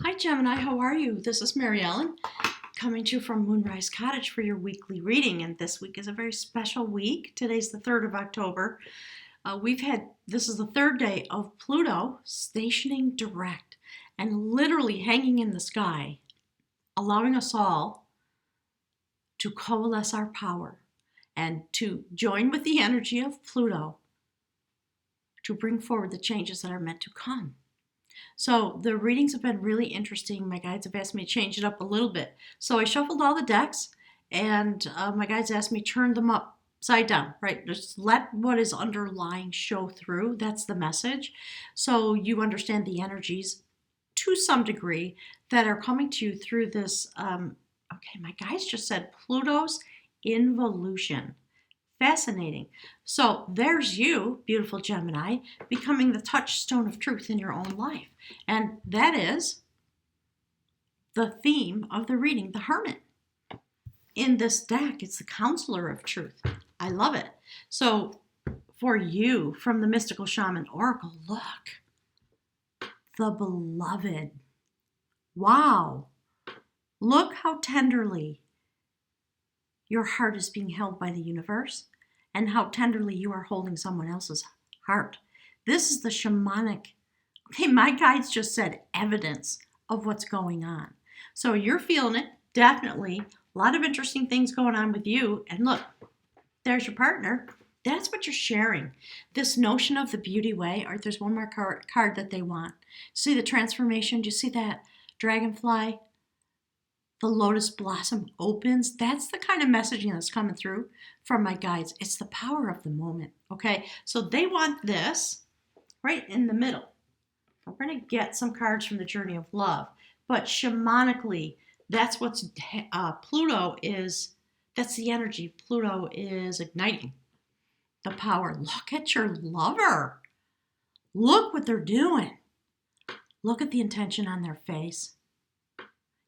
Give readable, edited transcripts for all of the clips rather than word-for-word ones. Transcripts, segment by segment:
Hi Gemini, how are you? This is Mary Ellen coming to you from Moonrise Cottage for your weekly reading, and this week is a very special week. Today's the 3rd of October. This is the third day of Pluto stationing direct and literally hanging in the sky, allowing us all to coalesce our power and to join with the energy of Pluto to bring forward the changes that are meant to come. So the readings have been really interesting. My guides have asked me to change it up a little bit. So I shuffled all the decks, and my guides asked me to turn them upside down, right? Just let what is underlying show through. That's the message. So you understand the energies to some degree that are coming to you through this. Okay, my guides just said Pluto's involution. Fascinating. So there's you, beautiful Gemini, becoming the touchstone of truth in your own life. And that is the theme of the reading, the Hermit. In this deck, it's the counselor of truth. I love it. So for you, from the Mystical Shaman Oracle, look, the beloved. Wow. Look how tenderly your heart is being held by the universe, and how tenderly you are holding someone else's heart. This is the shamanic. Okay, my guides just said evidence of what's going on. So you're feeling it, definitely. A lot of interesting things going on with you. And look, there's your partner. That's what you're sharing. This notion of the beauty way, or there's one more card that they want. See the transformation? Do you see that dragonfly? The lotus blossom opens. That's the kind of messaging that's coming through from my guides. It's the power of the moment, okay? So they want this right in the middle. We're going to get some cards from the Journey of Love, but shamanically, that's what's Pluto is, that's the energy Pluto is igniting. The power. Look at your lover. Look what they're doing. Look at the intention on their face.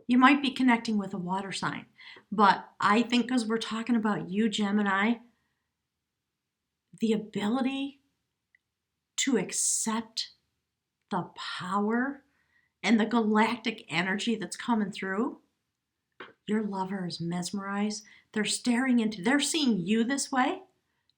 You might be connecting with a water sign, but I think because we're talking about you, Gemini, the ability to accept the power and the galactic energy that's coming through, your lover is mesmerized. They're they're seeing you this way,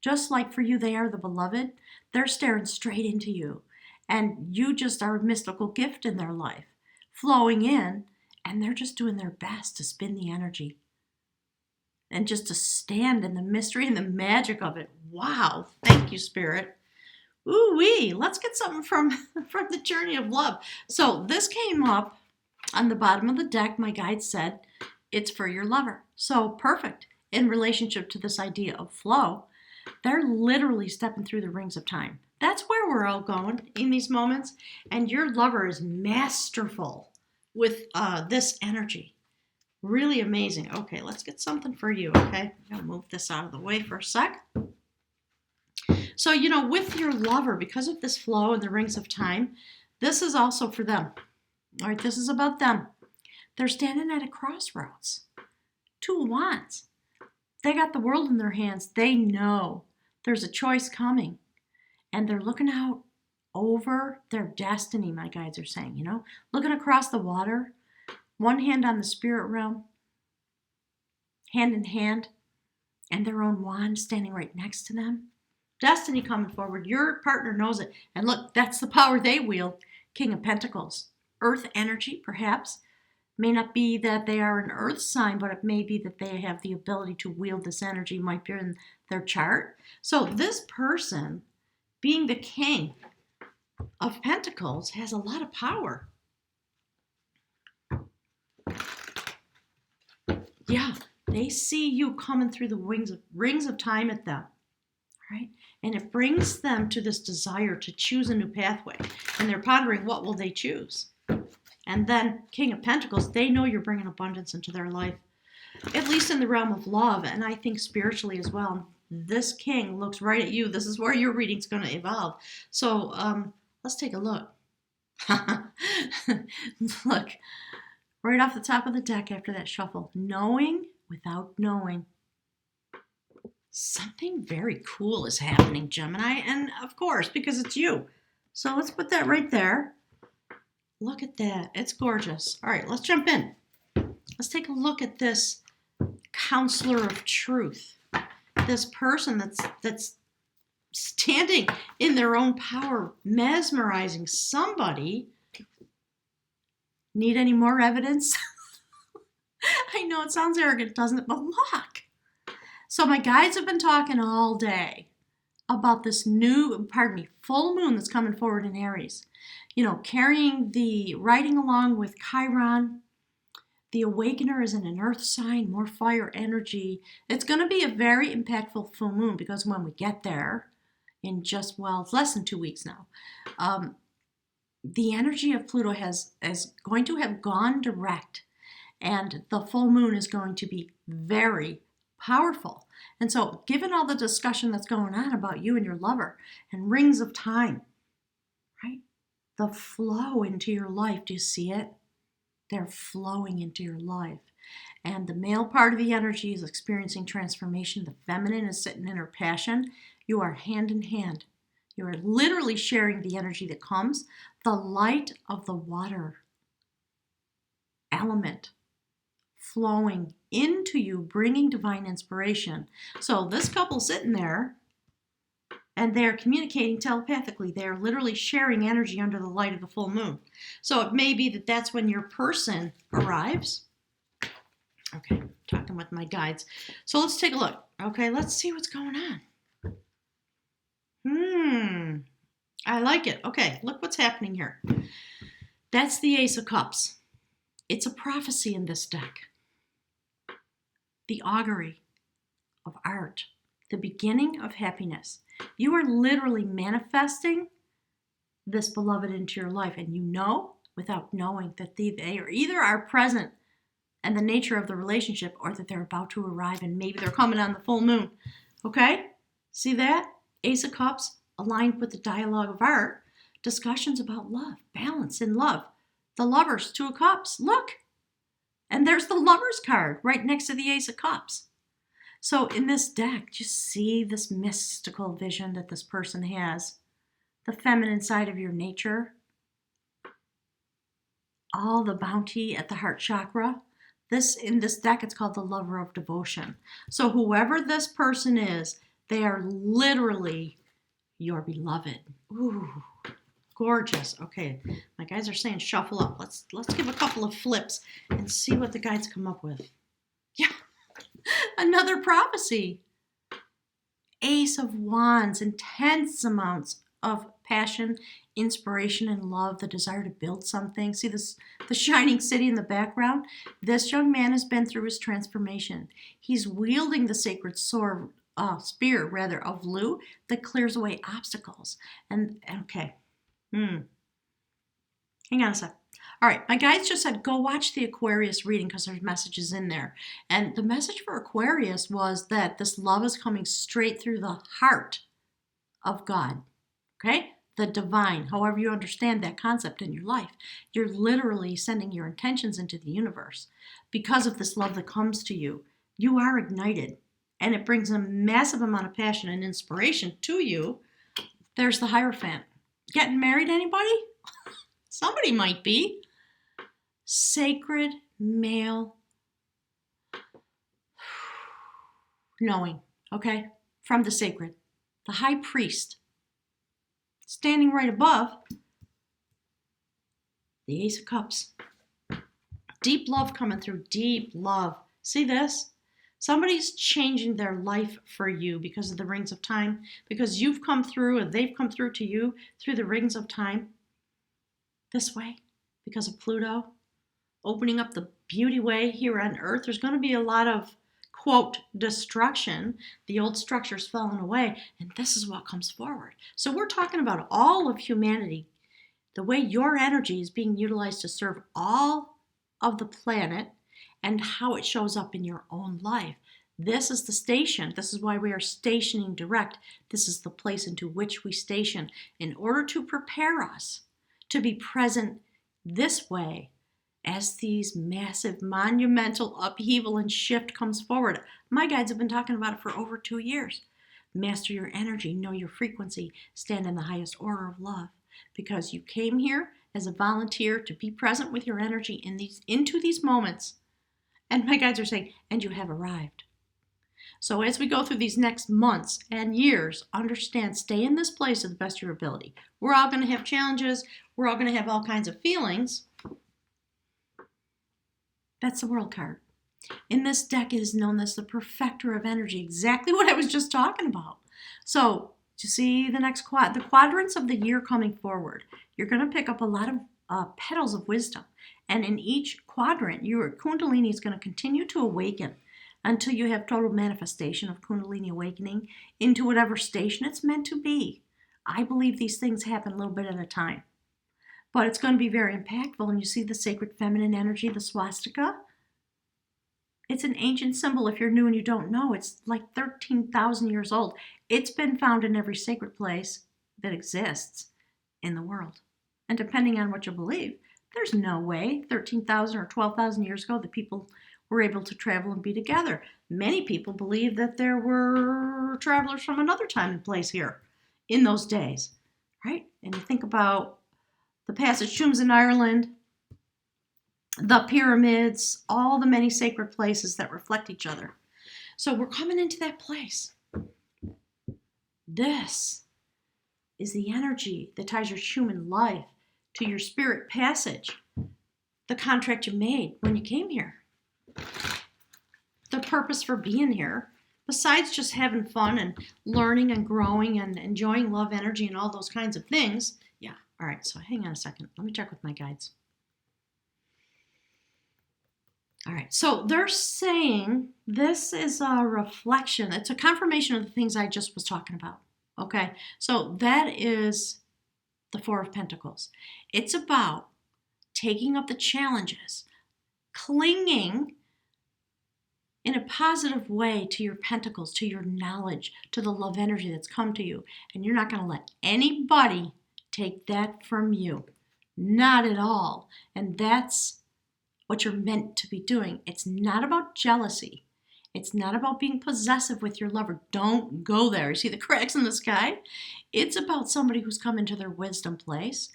just like for you, they are the beloved. They're staring straight into you, and you just are a mystical gift in their life, flowing in. And they're just doing their best to spin the energy and just to stand in the mystery and the magic of it. Wow. Thank you, Spirit. Ooh-wee. Let's get something from the Journey of Love. So this came up on the bottom of the deck. My guide said it's for your lover. So perfect in relationship to this idea of flow. They're literally stepping through the rings of time. That's where we're all going in these moments. And your lover is masterful with this energy. Really amazing. Okay, let's get something for you, okay? I'm going to move this out of the way for a sec. So, with your lover, because of this flow and the rings of time, this is also for them. All right, this is about them. They're standing at a crossroads. Two of Wands. They got the world in their hands. They know there's a choice coming. And they're looking out over their destiny, my guides are saying, looking across the water, one hand on the spirit realm, hand in hand, and their own wand standing right next to them. Destiny coming forward. Your partner knows it. And look, that's the power they wield. King of Pentacles. Earth energy, perhaps. May not be that they are an earth sign, but it may be that they have the ability to wield this energy, might be in their chart. So this person, being the king of Pentacles, has a lot of power. Yeah, they see you coming through the rings of time at them, right? And it brings them to this desire to choose a new pathway. And they're pondering, what will they choose? And then King of Pentacles, they know you're bringing abundance into their life, at least in the realm of love, and I think spiritually as well. This king looks right at you. This is where your reading's going to evolve. So let's take a look. Look, right off the top of the deck after that shuffle, knowing without knowing. Something very cool is happening, Gemini, and of course, because it's you. So let's put that right there. Look at that. It's gorgeous. All right, let's jump in. Let's take a look at this counselor of truth. This person that's standing in their own power, mesmerizing somebody. Need any more evidence? I know it sounds arrogant, doesn't it? But look. So my guides have been talking all day about this full moon that's coming forward in Aries. You know, riding along with Chiron. The Awakener is in an earth sign, more fire energy. It's going to be a very impactful full moon because when we get there, in it's less than 2 weeks now, the energy of Pluto is going to have gone direct, and the full moon is going to be very powerful. And so, given all the discussion that's going on about you and your lover and rings of time, right? The flow into your life, do you see it? They're flowing into your life. And the male part of the energy is experiencing transformation. The feminine is sitting in her passion. You are hand in hand. You are literally sharing the energy that comes, the light of the water element flowing into you, bringing divine inspiration. So this couple sitting there, and they're communicating telepathically. They're literally sharing energy under the light of the full moon. So it may be that that's when your person arrives. Okay, talking with my guides. So let's take a look. Okay, let's see what's going on. I like it. Okay, look what's happening here. That's the Ace of Cups. It's a prophecy in this deck. The augury of art. The beginning of happiness. You are literally manifesting this beloved into your life, and you know without knowing that they either are present and the nature of the relationship, or that they're about to arrive and maybe they're coming on the full moon. Okay? See that? Ace of Cups aligned with the dialogue of art. Discussions about love, balance in love. The Lovers, Two of Cups. Look! And there's the Lovers card right next to the Ace of Cups. So in this deck, just see this mystical vision that this person has. The feminine side of your nature. All the bounty at the heart chakra. In this deck, it's called the Lover of Devotion. So whoever this person is, they are literally your beloved. Ooh, gorgeous. Okay, my guides are saying shuffle up. Let's give a couple of flips and see what the guides come up with. Yeah. Another prophecy. Ace of Wands, intense amounts of passion, inspiration, and love, the desire to build something. See the shining city in the background? This young man has been through his transformation. He's wielding the sacred spear of Lu that clears away obstacles. And okay. Hang on a sec. All right, my guides just said go watch the Aquarius reading because there's messages in there. And the message for Aquarius was that this love is coming straight through the heart of God, okay? The divine, however you understand that concept in your life. You're literally sending your intentions into the universe. Because of this love that comes to you, you are ignited. And it brings a massive amount of passion and inspiration to you. There's the Hierophant. Getting married, anybody? Somebody might be. Sacred male knowing, okay? From the sacred. The high priest. Standing right above the Ace of Cups. Deep love coming through. Deep love. See this? Somebody's changing their life for you because of the rings of time. Because you've come through and they've come through to you through the rings of time. This way. Because of Pluto. Opening up the beauty way here on Earth. There's going to be a lot of, quote, destruction. The old structure's falling away. And this is what comes forward. So we're talking about all of humanity. The way your energy is being utilized to serve all of the planet and how it shows up in your own life. This is the station. This is why we are stationing direct. This is the place into which we station in order to prepare us to be present this way as these massive, monumental upheaval and shift comes forward. My guides have been talking about it for over 2 years. Master your energy, know your frequency, stand in the highest order of love. Because you came here as a volunteer to be present with your energy into these moments. And my guides are saying, and you have arrived. So as we go through these next months and years, understand, stay in this place to the best of your ability. We're all going to have challenges. We're all going to have all kinds of feelings. That's the World card. In this deck, it is known as the Perfecter of Energy, exactly what I was just talking about. So, to see the next the quadrants of the year coming forward, you're going to pick up a lot of petals of wisdom. And in each quadrant, your Kundalini is going to continue to awaken until you have total manifestation of Kundalini awakening into whatever station it's meant to be. I believe these things happen a little bit at a time. But it's going to be very impactful. And you see the sacred feminine energy, the swastika. It's an ancient symbol. If you're new and you don't know, it's like 13,000 years old. It's been found in every sacred place that exists in the world. And depending on what you believe, there's no way 13,000 or 12,000 years ago that people were able to travel and be together. Many people believe that there were travelers from another time and place here in those days, right? And you think about the passage tombs in Ireland, the pyramids, all the many sacred places that reflect each other. So we're coming into that place. This is the energy that ties your human life to your spirit passage, the contract you made when you came here, the purpose for being here, besides just having fun and learning and growing and enjoying love energy and all those kinds of things. Yeah, all right, so hang on a second. Let me check with my guides. All right, so they're saying this is a reflection. It's a confirmation of the things I just was talking about, okay? So that is the Four of Pentacles. It's about taking up the challenges, clinging in a positive way to your pentacles, to your knowledge, to the love energy that's come to you. And you're not going to let anybody take that from you. Not at all. And that's what you're meant to be doing. It's not about jealousy. It's not about being possessive with your lover. Don't go there. You see the cracks in the sky? It's about somebody who's come into their wisdom place.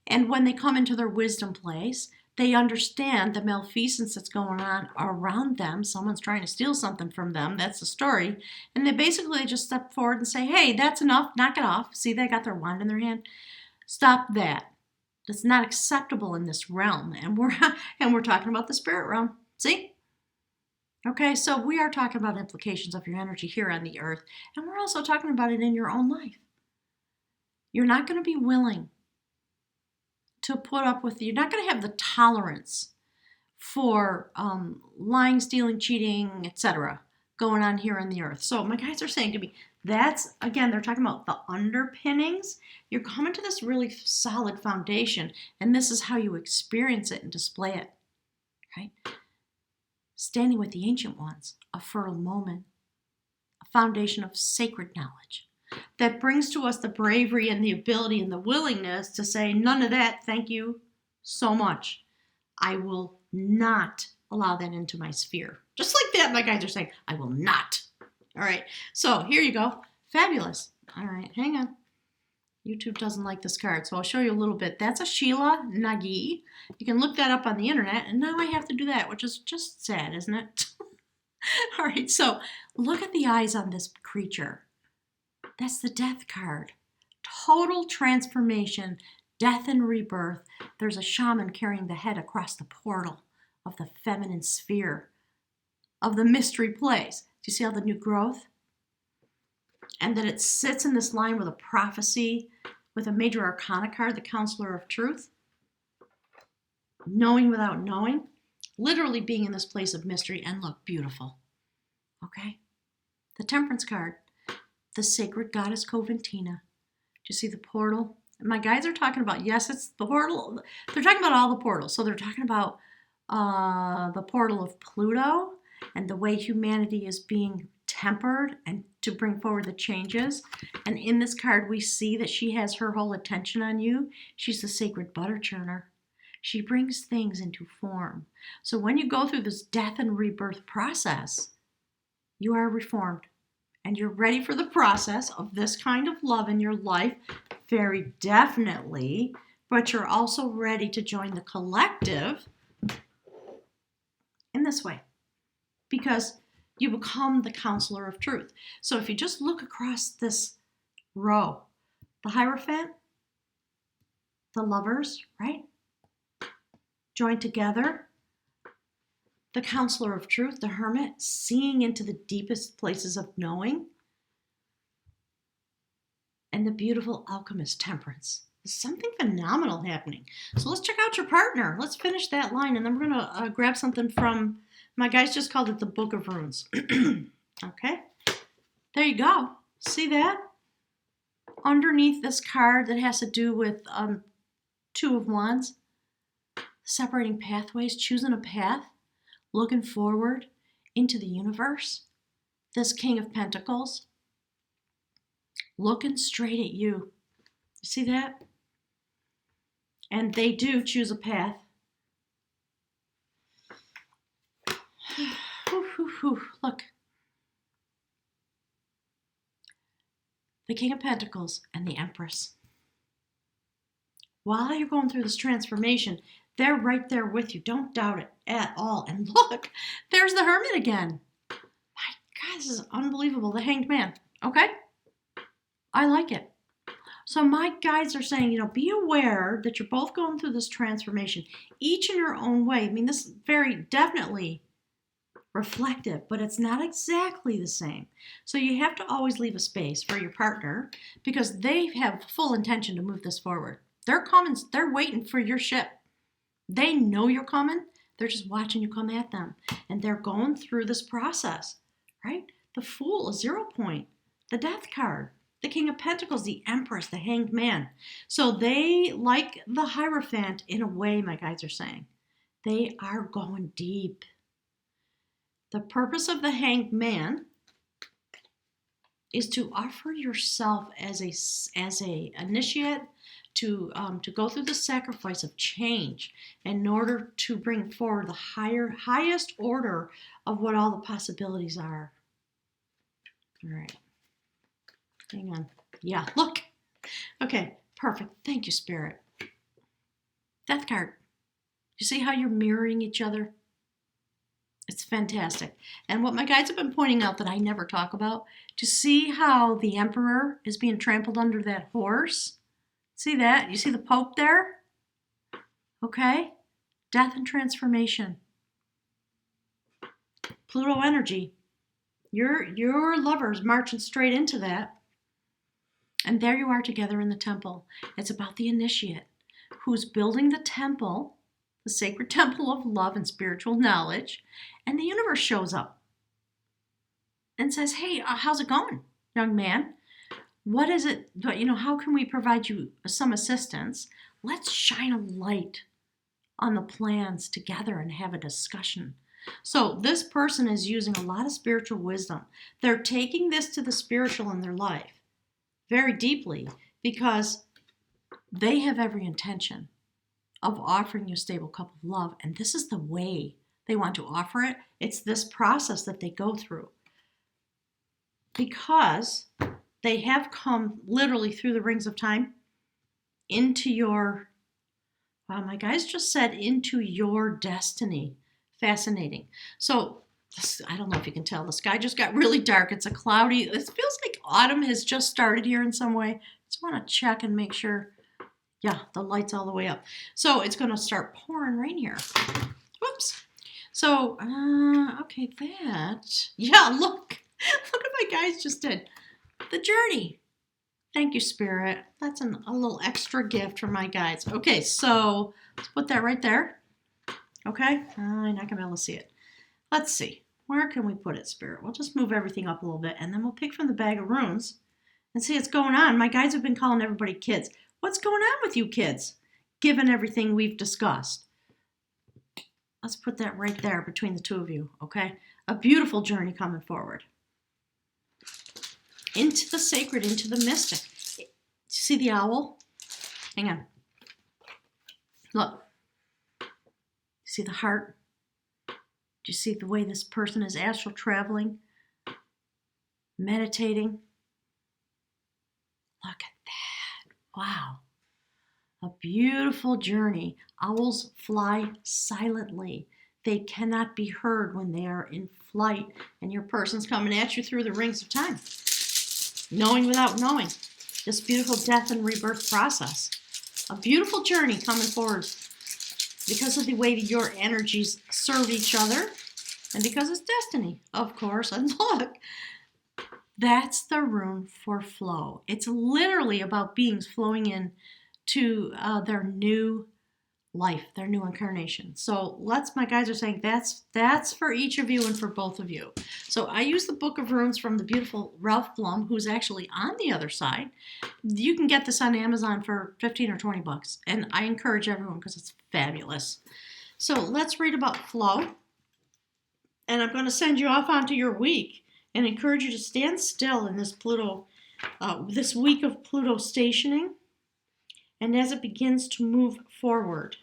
And when they come into their wisdom place, they understand the malfeasance that's going on around them. Someone's trying to steal something from them. That's the story. And they basically just step forward and say, hey, that's enough. Knock it off. See, they got their wand in their hand. Stop that. That's not acceptable in this realm. And we're talking about the spirit realm. See? Okay, so we are talking about implications of your energy here on the earth. And we're also talking about it in your own life. You're not going to be willing to put up with, you're not going to have the tolerance for lying, stealing, cheating, etc. going on here on the earth. So my guides are saying to me, that's, again, they're talking about the underpinnings. You're coming to this really solid foundation, and this is how you experience it and display it, right? Standing with the ancient ones, a fertile moment, a foundation of sacred knowledge that brings to us the bravery and the ability and the willingness to say, none of that, thank you so much. I will not allow that into my sphere. Just like that, my guides are saying, I will not. All right, so here you go. Fabulous. All right, hang on. YouTube doesn't like this card, so I'll show you a little bit. That's a Sheila Nagi. You can look that up on the internet, and now I have to do that, which is just sad, isn't it? All right, so look at the eyes on this creature. That's the Death card. Total transformation, death and rebirth. There's a shaman carrying the head across the portal of the feminine sphere, of the mystery place. Do you see all the new growth? And that it sits in this line with a prophecy, with a major arcana card, the Counselor of Truth. Knowing without knowing. Literally being in this place of mystery and look beautiful. Okay? The Temperance card. The Sacred Goddess Coventina. Do you see the portal? And my guides are talking about, yes, it's the portal. They're talking about all the portals. So they're talking about the portal of Pluto and the way humanity is being tempered and to bring forward the changes. And in this card, we see that she has her whole attention on you. She's the sacred butter churner. She brings things into form. So when you go through this death and rebirth process, you are reformed. And you're ready for the process of this kind of love in your life, very definitely but you're also ready to join the collective in this way, because you become the counselor of truth. So if you just look across this row, the Hierophant, the Lovers, right? Joined together. The counselor of truth, the Hermit, seeing into the deepest places of knowing. And the beautiful alchemist, Temperance. There's something phenomenal happening. So let's check out your partner. Let's finish that line, and then we're going to grab something from, my guys just called it the Book of Runes. Okay, there you go. See that? Underneath this card that has to do with Two of Wands, separating pathways, choosing a path, looking forward into the universe. This King of Pentacles, looking straight at you. You see that? And they do choose a path. Look. The King of Pentacles and the Empress. While you're going through this transformation, they're right there with you. Don't doubt it at all. And look, there's the Hermit again. My God, this is unbelievable. The Hanged Man. Okay? I like it. So my guides are saying, be aware that you're both going through this transformation, each in your own way. I mean, this is very definitely reflective, but it's not exactly the same. So you have to always leave a space for your partner, because they have full intention to move this forward. They're coming, they're waiting for your ship. They know you're coming. They're just watching you come at them. And they're going through this process, right? The Fool, a 0 point. The Death card. The King of Pentacles, the Empress, the Hanged Man. So they, like the Hierophant, in a way, my guides are saying, they are going deep. The purpose of the Hanged Man is to offer yourself as a initiate to go through the sacrifice of change in order to bring forward the highest order of what all the possibilities are. All right. Hang on. Yeah, look. Okay, perfect. Thank you, Spirit. Death card. You see how you're mirroring each other? It's fantastic. And what my guides have been pointing out that I never talk about, to see how the Emperor is being trampled under that horse. See that? You see the Pope there? Okay. Death and transformation. Pluto energy. Your lover's marching straight into that. And there you are together in the temple. It's about the initiate who's building the temple, the sacred temple of love and spiritual knowledge, and the universe shows up and says, hey, how's it going, young man? What is it, how can we provide you some assistance? Let's shine a light on the plans together and have a discussion. So this person is using a lot of spiritual wisdom. They're taking this to the spiritual in their life very deeply, because they have every intention of offering you a stable cup of love. And this is the way they want to offer it. It's this process that they go through, because they have come literally through the rings of time into your, wow, my guys just said into your destiny. Fascinating. So I don't know if you can tell, the sky just got really dark. It's a cloudy, it feels like autumn has just started here in some way. Just want to check and make sure. Yeah, the light's all the way up. So it's going to start pouring rain here. Whoops. So, okay, yeah, look what my guys just did. The journey. Thank you, Spirit. That's a little extra gift from my guides. Okay, so let's put that right there. Okay, I'm not going to be able to see it. Let's see. Where can we put it, Spirit? We'll just move everything up a little bit, and then we'll pick from the bag of runes and see what's going on. My guides have been calling everybody kids. What's going on with you kids, given everything we've discussed? Let's put that right there between the two of you, okay? A beautiful journey coming forward. Into the sacred, into the mystic. See the owl? Hang on. Look. See the heart? Do you see the way this person is astral traveling? Meditating? Look at that. Wow. A A beautiful journey. Owls fly silently. They cannot be heard when they are in flight, and your person's coming at you through the rings of time, knowing without knowing. This beautiful death and rebirth process. A beautiful journey coming forward because of the way that your energies serve each other, and because it's destiny, of course. And look, that's the rune for flow. It's literally about beings flowing in to their new life, their new incarnation. So my guides are saying that's for each of you and for both of you. So I use the Book of Runes from the beautiful Ralph Blum, who's actually on the other side. You can get this on Amazon for 15 or 20 bucks, and I encourage everyone because it's fabulous. So let's read about flow, and I'm going to send you off onto your week and encourage you to stand still in this Pluto, this week of Pluto stationing. And as it begins to move forward,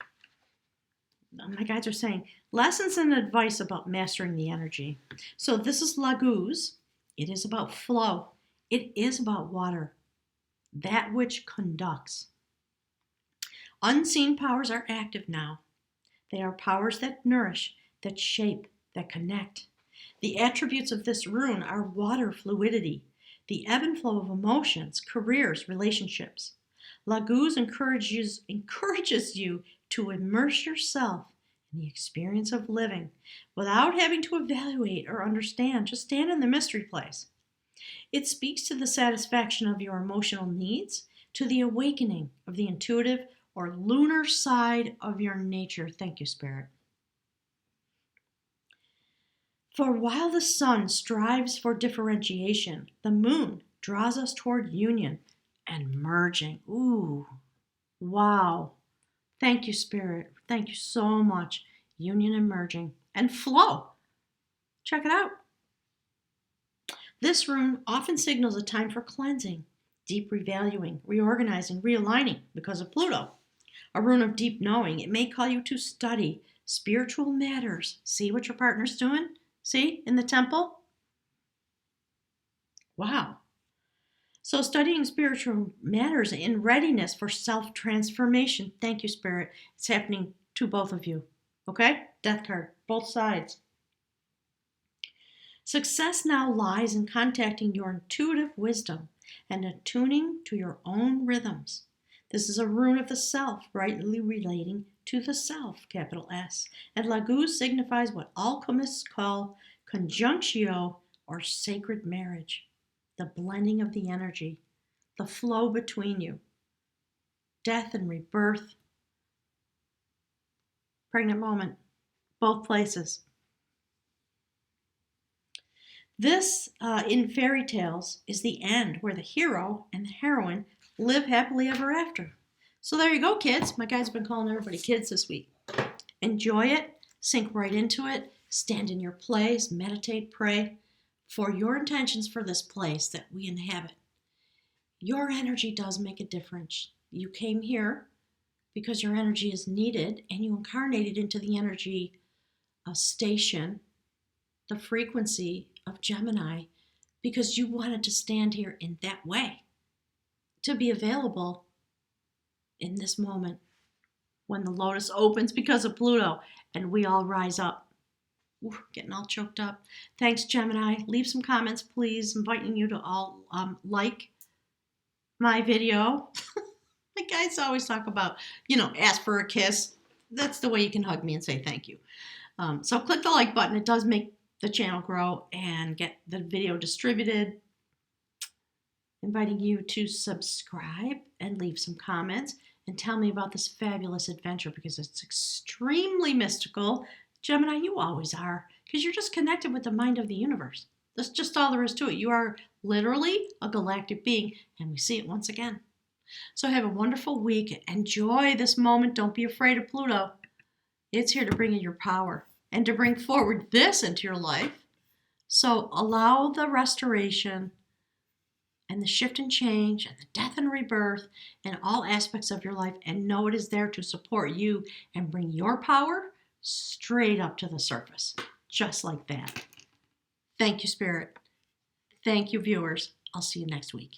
my guides are saying, lessons and advice about mastering the energy. So this is Laguz. It is about flow. It is about water, that which conducts. Unseen powers are active now. They are powers that nourish, that shape, that connect. The attributes of this rune are water fluidity, the ebb and flow of emotions, careers, relationships. Laguz encourages you to immerse yourself in the experience of living without having to evaluate or understand. Just stand in the mystery place. It speaks to the satisfaction of your emotional needs, to the awakening of the intuitive or lunar side of your nature. Thank you, Spirit. For while the sun strives for differentiation, the moon draws us toward union and merging. Ooh, wow. Thank you, Spirit. Thank you so much. Union and merging and flow. Check it out. This rune often signals a time for cleansing, deep revaluing, reorganizing, realigning because of Pluto. A rune of deep knowing. It may call you to study spiritual matters. See what your partner's doing? See, in the temple? Wow. So studying spiritual matters in readiness for self-transformation. Thank you, Spirit. It's happening to both of you. Okay? Death card, both sides. Success now lies in contacting your intuitive wisdom and attuning to your own rhythms. This is a rune of the self, rightly relating to the self, capital S. And Laguz signifies what alchemists call conjunctio or sacred marriage, the blending of the energy, the flow between you, death and rebirth, pregnant moment, both places. This, in fairy tales, is the end where the hero and the heroine live happily ever after. So there you go, kids. My guides have been calling everybody kids this week. Enjoy it, sink right into it, stand in your place, meditate, pray for your intentions for this place that we inhabit. Your energy does make a difference. You came here because your energy is needed, and you incarnated into the energy station, the frequency of Gemini, because you wanted to stand here in that way, to be available in this moment when the lotus opens because of Pluto and we all rise up. Ooh, getting all choked up. Thanks, Gemini. Leave some comments, please. Inviting you to all like my video. My guys always talk about, ask for a kiss. That's the way you can hug me and say thank you. So click the like button. It does make the channel grow and get the video distributed. Inviting you to subscribe and leave some comments and tell me about this fabulous adventure because it's extremely mystical. Gemini, you always are, because you're just connected with the mind of the universe. That's just all there is to it. You are literally a galactic being, and we see it once again. So have a wonderful week. Enjoy this moment. Don't be afraid of Pluto. It's here to bring in your power and to bring forward this into your life. So allow the restoration and the shift and change and the death and rebirth in all aspects of your life, and know it is there to support you and bring your power straight up to the surface, just like that. Thank you, Spirit. Thank you, viewers. I'll see you next week.